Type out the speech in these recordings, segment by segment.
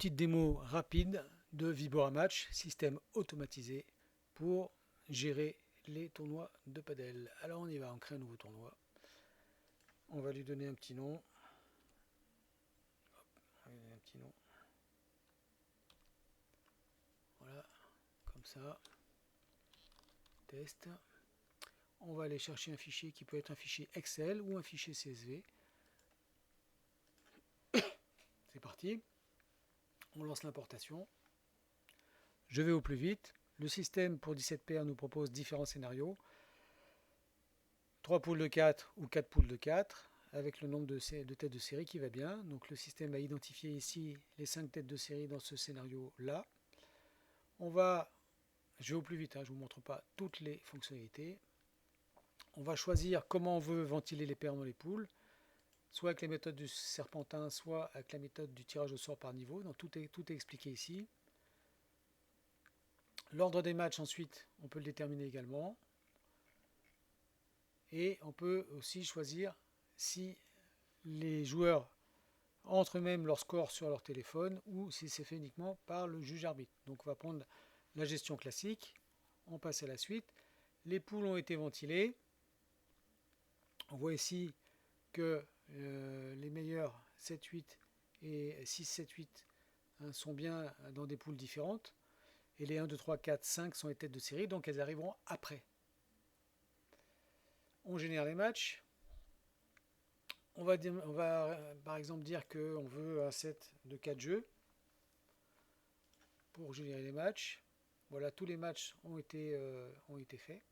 petite démo rapide de Vibora Match, système automatisé pour gérer les tournois de padel. Alors on y va, on crée un nouveau tournoi. On va lui donner un petit nom. On va lui donner un petit nom. Voilà, comme ça. Test. On va aller chercher un fichier qui peut être un fichier Excel ou un fichier CSV. C'est parti. On lance l'importation. Je vais au plus vite. Le système pour 17 paires nous propose différents scénarios. 3 poules de 4 ou 4 poules de 4 avec le nombre de têtes de série qui va bien. Donc le système a identifié ici les 5 têtes de série dans ce scénario-là. Je vais au plus vite, je ne vous montre pas toutes les fonctionnalités. On va choisir comment on veut ventiler les paires dans les poules, soit avec la méthode du serpentin, soit avec la méthode du tirage au sort par niveau. Donc tout est expliqué ici. L'ordre des matchs ensuite, on peut le déterminer également. Et on peut aussi choisir si les joueurs entrent eux-mêmes leur score sur leur téléphone ou si c'est fait uniquement par le juge arbitre. Donc on va prendre la gestion classique, on passe à la suite. Les poules ont été ventilées. On voit ici que les meilleurs 7-8 et 6-7-8 sont bien dans des poules différentes. Et les 1, 2, 3, 4, 5 sont les têtes de série, donc elles arriveront après. On génère les matchs. On va par exemple dire qu'on veut un set de 4 jeux pour générer les matchs. Voilà, tous les matchs ont été faits.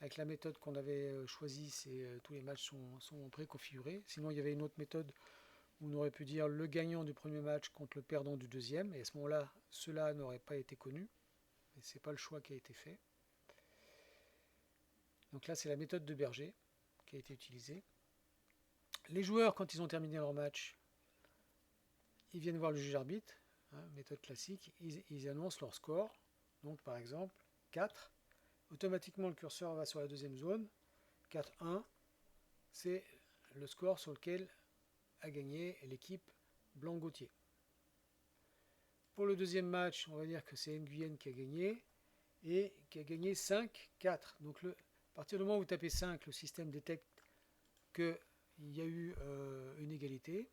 Avec la méthode qu'on avait choisie, tous les matchs sont préconfigurés. Sinon, il y avait une autre méthode où on aurait pu dire le gagnant du premier match contre le perdant du deuxième. Et à ce moment-là, cela n'aurait pas été connu. Et ce n'est pas le choix qui a été fait. Donc là, c'est la méthode de Berger qui a été utilisée. Les joueurs, quand ils ont terminé leur match, ils viennent voir le juge arbitre, méthode classique, ils annoncent leur score. Donc par exemple, 4. Automatiquement, le curseur va sur la deuxième zone. 4-1, c'est le score sur lequel a gagné l'équipe Blanc-Gauthier. Pour le deuxième match, on va dire que c'est Nguyen qui a gagné et qui a gagné 5-4. Donc à partir du moment où vous tapez 5, le système détecte qu'il y a eu une égalité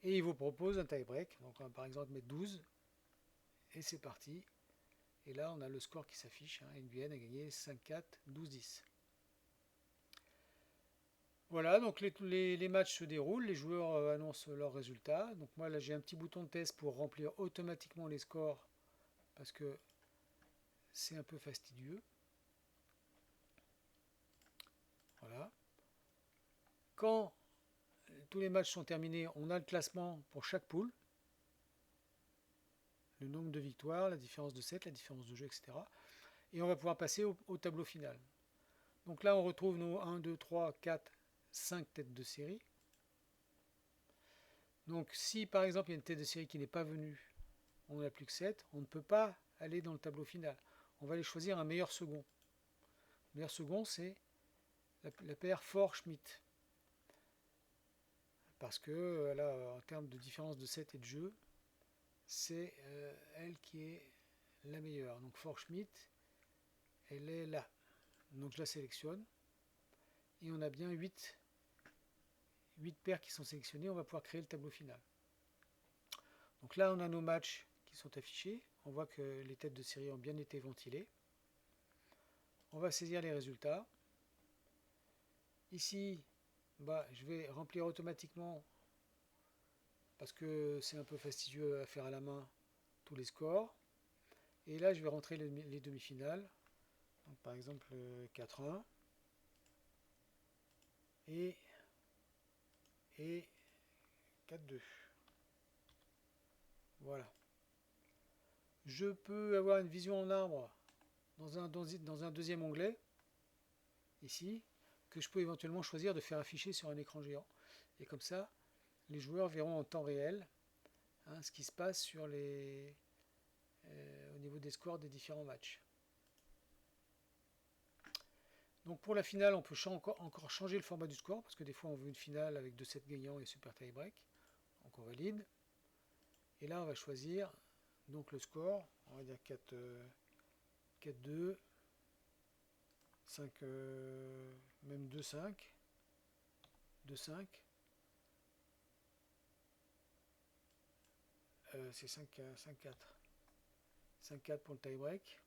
et il vous propose un tie-break. Donc on va par exemple mettre 12 et c'est parti. Et là, on a le score qui s'affiche. Nguyen a gagné 5-4, 12-10. Voilà, donc les matchs se déroulent, les joueurs annoncent leurs résultats. Donc moi là j'ai un petit bouton de test pour remplir automatiquement les scores parce que c'est un peu fastidieux. Voilà. Quand tous les matchs sont terminés, on a le classement pour chaque poule. Le nombre de victoires, la différence de set, la différence de jeu, etc. Et on va pouvoir passer au tableau final. Donc là on retrouve nos 1, 2, 3, 4, 5 têtes de série. Donc si par exemple il y a une tête de série qui n'est pas venue, on n'a plus que 7, on ne peut pas aller dans le tableau final. On va aller choisir un meilleur second. Le meilleur second, c'est la paire Fort-Schmidt. Parce que là, en termes de différence de set et de jeu, c'est elle qui est la meilleure. Donc Fort-Schmidt, elle est là. Donc je la sélectionne. Et on a bien 8 paires qui sont sélectionnées. On va pouvoir créer le tableau final. Donc là, on a nos matchs qui sont affichés. On voit que les têtes de série ont bien été ventilées. On va saisir les résultats. Ici, je vais remplir automatiquement, parce que c'est un peu fastidieux à faire à la main, tous les scores. Et là, je vais rentrer les demi-finales. Donc, par exemple, 4-1 et 4-2. Voilà. Je peux avoir une vision en arbre dans un deuxième onglet, ici, que je peux éventuellement choisir de faire afficher sur un écran géant. Et comme ça, les joueurs verront en temps réel ce qui se passe au niveau des scores des différents matchs. Donc pour la finale, on peut encore changer le format du score, parce que des fois on veut une finale avec 2 sets gagnants et super tie-break. Donc on valide. Et là, on va choisir donc le score. On va dire 4-2, 5, même 2-5, 2-5. C'est 5-4. 5-4 pour le tie-break.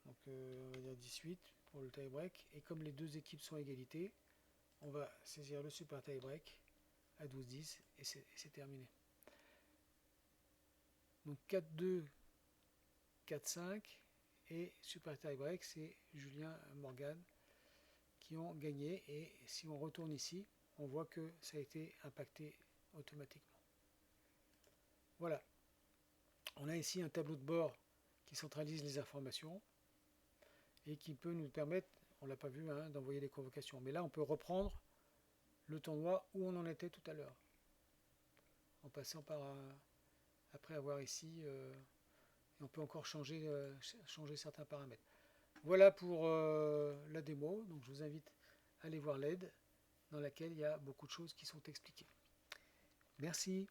Donc on va dire 18 pour le tie-break. Et comme les deux équipes sont à égalité, on va saisir le super tie-break à 12-10 et c'est terminé. Donc 4-2, 4-5 et super tie-break, c'est Julien Morgan qui ont gagné. Et si on retourne ici, on voit que ça a été impacté automatiquement. Voilà. On a ici un tableau de bord qui centralise les informations et qui peut nous permettre, on ne l'a pas vu, hein, d'envoyer des convocations. Mais là, on peut reprendre le tournoi où on en était tout à l'heure, en passant par après avoir ici, et on peut encore changer certains paramètres. Voilà pour la démo. Donc je vous invite à aller voir l'aide dans laquelle il y a beaucoup de choses qui sont expliquées. Merci.